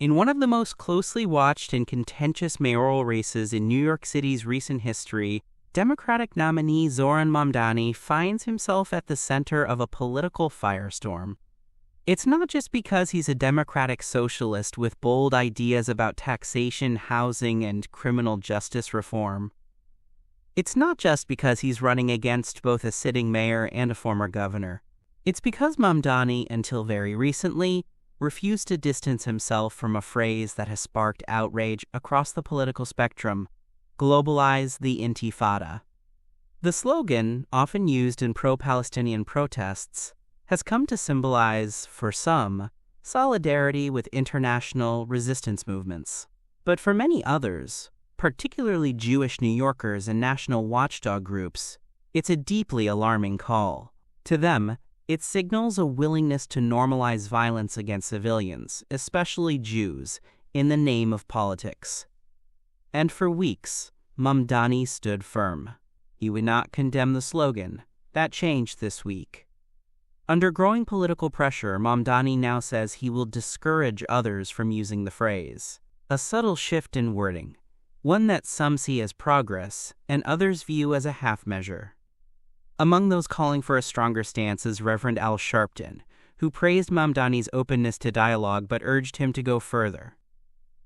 In one of the most closely watched and contentious mayoral races in New York City's recent history, Democratic nominee Zoran Mamdani finds himself at the center of a political firestorm. It's not just because he's a democratic socialist with bold ideas about taxation, housing, and criminal justice reform. It's not just because he's running against both a sitting mayor and a former governor. It's because Mamdani, until very recently, refused to distance himself from a phrase that has sparked outrage across the political spectrum: Globalize the Intifada. The slogan, often used in pro-Palestinian protests, has come to symbolize, for some, solidarity with international resistance movements. But for many others, particularly Jewish New Yorkers and national watchdog groups, it's a deeply alarming call. To them, it signals a willingness to normalize violence against civilians, especially Jews, in the name of politics. And for weeks, Mamdani stood firm. He would not condemn the slogan. That changed this week. Under growing political pressure, Mamdani now says he will discourage others from using the phrase. A subtle shift in wording, one that some see as progress and others view as a half measure. Among those calling for a stronger stance is Reverend Al Sharpton, who praised Mamdani's openness to dialogue but urged him to go further.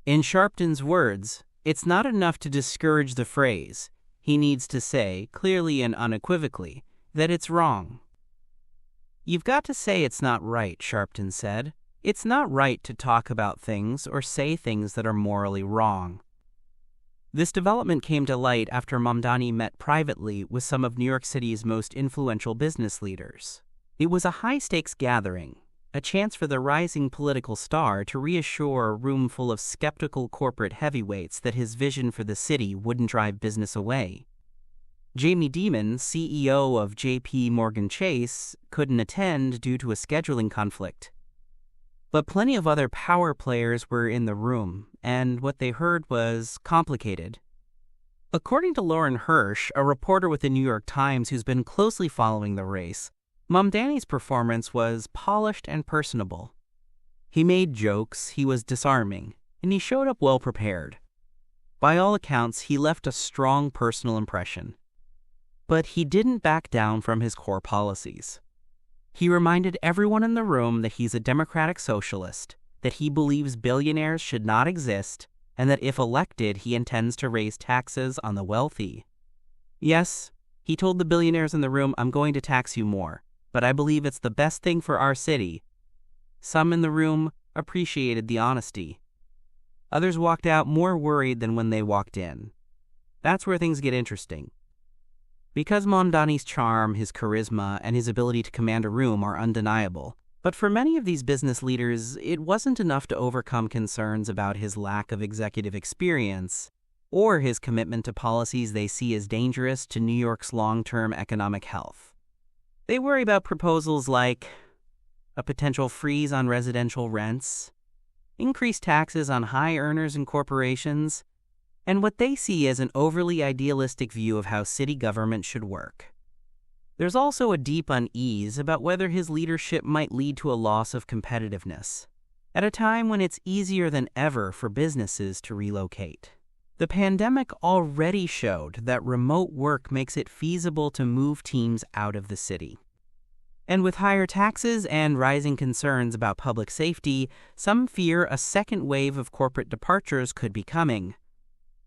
In Sharpton's words, it's not enough to discourage the phrase. He needs to say, clearly and unequivocally, that it's wrong. You've got to say it's not right, Sharpton said. It's not right to talk about things or say things that are morally wrong. This development came to light after Mamdani met privately with some of New York City's most influential business leaders. It was a high-stakes gathering, a chance for the rising political star to reassure a room full of skeptical corporate heavyweights that his vision for the city wouldn't drive business away. Jamie Dimon, CEO of J.P. Morgan Chase, couldn't attend due to a scheduling conflict. But plenty of other power players were in the room, and what they heard was complicated. According to Lauren Hirsch, a reporter with the New York Times who's been closely following the race, Mamdani's performance was polished and personable. He made jokes, he was disarming, and he showed up well prepared. By all accounts, he left a strong personal impression. But he didn't back down from his core policies. He reminded everyone in the room that he's a democratic socialist, that he believes billionaires should not exist, and that if elected, he intends to raise taxes on the wealthy. Yes, he told the billionaires in the room, I'm going to tax you more, but I believe it's the best thing for our city. Some in the room appreciated the honesty. Others walked out more worried than when they walked in. That's where things get interesting. Because Mamdani's charm, his charisma, and his ability to command a room are undeniable, but for many of these business leaders, it wasn't enough to overcome concerns about his lack of executive experience or his commitment to policies they see as dangerous to New York's long-term economic health. They worry about proposals like a potential freeze on residential rents, increased taxes on high earners and corporations, and what they see as an overly idealistic view of how city government should work. There's also a deep unease about whether his leadership might lead to a loss of competitiveness, at a time when it's easier than ever for businesses to relocate. The pandemic already showed that remote work makes it feasible to move teams out of the city. And with higher taxes and rising concerns about public safety, some fear a second wave of corporate departures could be coming.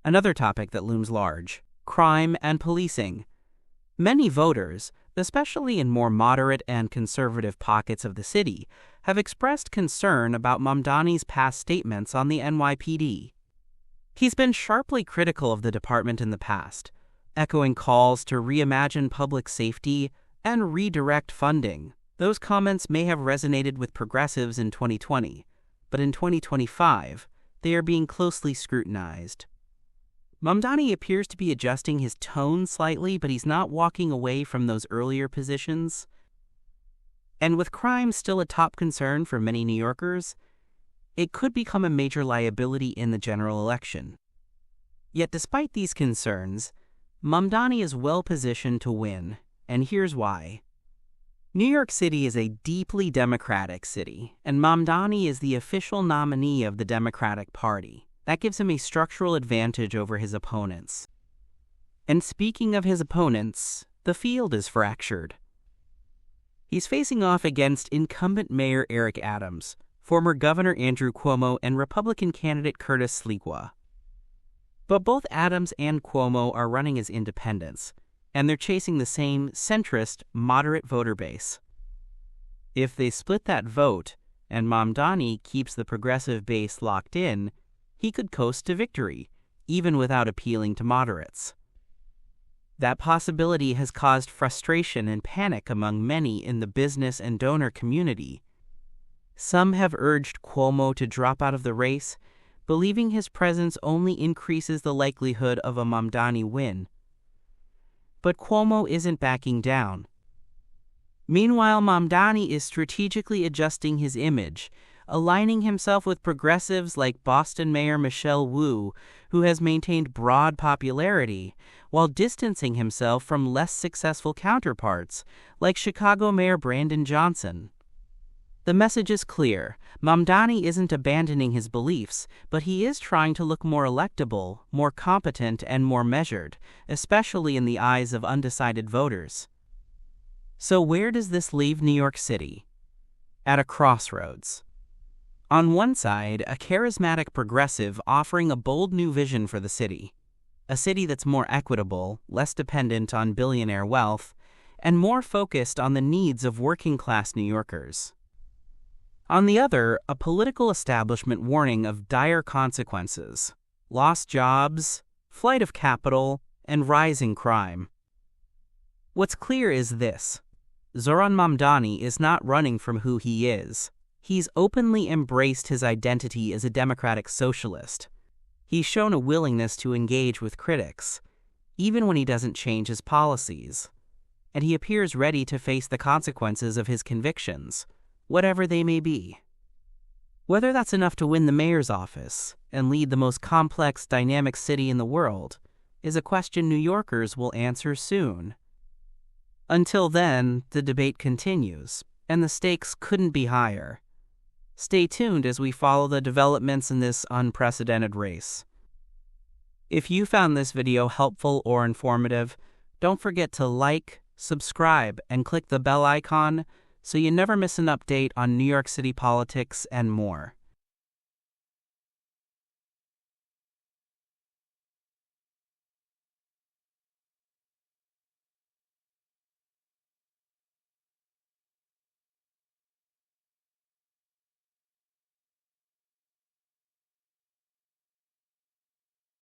Another topic that looms large: crime and policing. Many voters, especially in more moderate and conservative pockets of the city, have expressed concern about Mamdani's past statements on the NYPD. He's been sharply critical of the department in the past, echoing calls to reimagine public safety and redirect funding. Those comments may have resonated with progressives in 2020, but in 2025, they are being closely scrutinized. Mamdani appears to be adjusting his tone slightly, but he's not walking away from those earlier positions. And with crime still a top concern for many New Yorkers, it could become a major liability in the general election. Yet despite these concerns, Mamdani is well positioned to win, and here's why. New York City is a deeply Democratic city, and Mamdani is the official nominee of the Democratic Party. That gives him a structural advantage over his opponents. And speaking of his opponents, the field is fractured. He's facing off against incumbent Mayor Eric Adams, former Governor Andrew Cuomo, and Republican candidate Curtis Sliwa. But both Adams and Cuomo are running as independents, and they're chasing the same centrist, moderate voter base. If they split that vote, and Mamdani keeps the progressive base locked in, he could coast to victory, even without appealing to moderates. That possibility has caused frustration and panic among many in the business and donor community. Some have urged Cuomo to drop out of the race, believing his presence only increases the likelihood of a Mamdani win. But Cuomo isn't backing down. Meanwhile, Mamdani is strategically adjusting his image, aligning himself with progressives like Boston Mayor Michelle Wu, who has maintained broad popularity, while distancing himself from less successful counterparts like Chicago Mayor Brandon Johnson. The message is clear. Mamdani isn't abandoning his beliefs, but he is trying to look more electable, more competent, and more measured, especially in the eyes of undecided voters. So where does this leave New York City? At a crossroads. On one side, a charismatic progressive offering a bold new vision for the city. A city that's more equitable, less dependent on billionaire wealth, and more focused on the needs of working-class New Yorkers. On the other, a political establishment warning of dire consequences: lost jobs, flight of capital, and rising crime. What's clear is this: Zoran Mamdani is not running from who he is. He's openly embraced his identity as a democratic socialist. He's shown a willingness to engage with critics, even when he doesn't change his policies. And he appears ready to face the consequences of his convictions, whatever they may be. Whether that's enough to win the mayor's office and lead the most complex, dynamic city in the world is a question New Yorkers will answer soon. Until then, the debate continues, and the stakes couldn't be higher. Stay tuned as we follow the developments in this unprecedented race. If you found this video helpful or informative, don't forget to like, subscribe, and click the bell icon so you never miss an update on New York City politics and more.